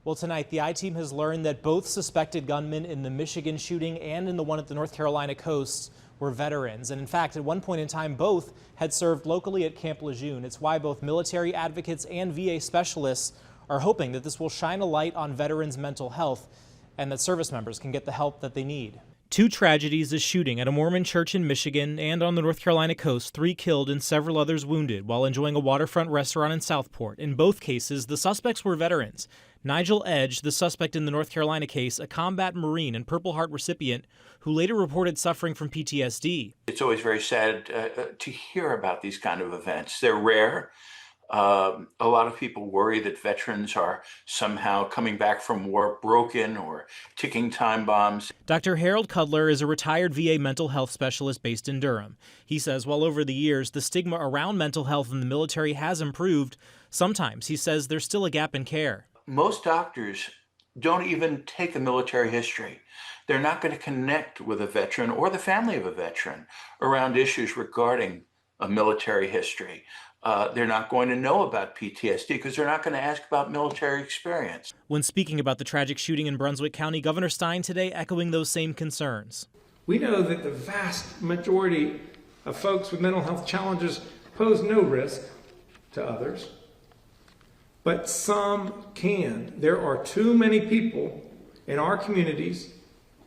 Well, tonight, the I-Team has learned that both suspected gunmen in the Michigan shooting and in the one at the North Carolina coast were veterans. And in fact, at one point in time, both had served locally at Camp Lejeune. It's why both military advocates and VA specialists are hoping that this will shine a light on veterans' mental health and that service members can get the help that they need. Two tragedies: a shooting at a Mormon church in Michigan and on the North Carolina coast, 3 killed and several others wounded while enjoying a waterfront restaurant in Southport. In both cases, the suspects were veterans. Nigel Edge, the suspect in the North Carolina case, a combat Marine and Purple Heart recipient who later reported suffering from PTSD. It's always very sad to hear about these kind of events. They're rare. A lot of people worry that veterans are somehow coming back from war broken or ticking time bombs. Dr. Harold Cudler is a retired VA mental health specialist based in Durham. He says while over the years the stigma around mental health in the military has improved, sometimes he says there's still a gap in care. Most doctors don't even take a military history. They're not going to connect with a veteran or the family of a veteran around issues regarding a military history. They're not going to know about PTSD because they're not going to ask about military experience. When speaking about the tragic shooting in Brunswick County, Governor Stein today echoing those same concerns. We know that the vast majority of folks with mental health challenges pose no risk to others, but some can. There are too many people in our communities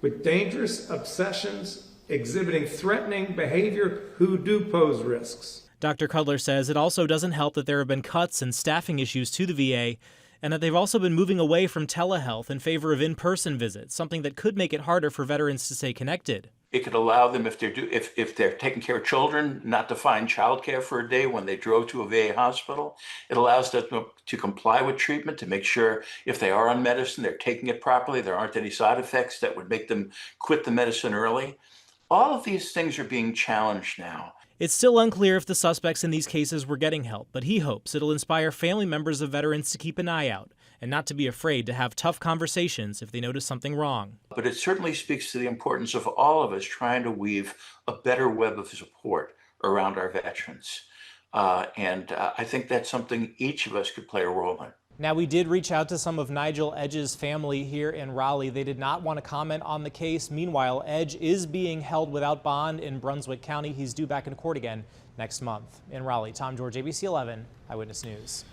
with dangerous obsessions exhibiting threatening behavior who do pose risks. Dr. Cudler says it also doesn't help that there have been cuts and staffing issues to the VA, and that they've also been moving away from telehealth in favor of in-person visits, something that could make it harder for veterans to stay connected. It could allow them, if they're taking care of children, not to find childcare for a day when they drove to a VA hospital. It allows them to comply with treatment, to make sure if they are on medicine, they're taking it properly, there aren't any side effects that would make them quit the medicine early. All of these things are being challenged now. It's still unclear if the suspects in these cases were getting help, but he hopes it'll inspire family members of veterans to keep an eye out and not to be afraid to have tough conversations if they notice something wrong. But it certainly speaks to the importance of all of us trying to weave a better web of support around our veterans. I think that's something each of us could play a role in. Now, we did reach out to some of Nigel Edge's family here in Raleigh. They did not want to comment on the case. Meanwhile, Edge is being held without bond in Brunswick County. He's due back in court again next month. In Raleigh, Tom George, ABC 11 Eyewitness News.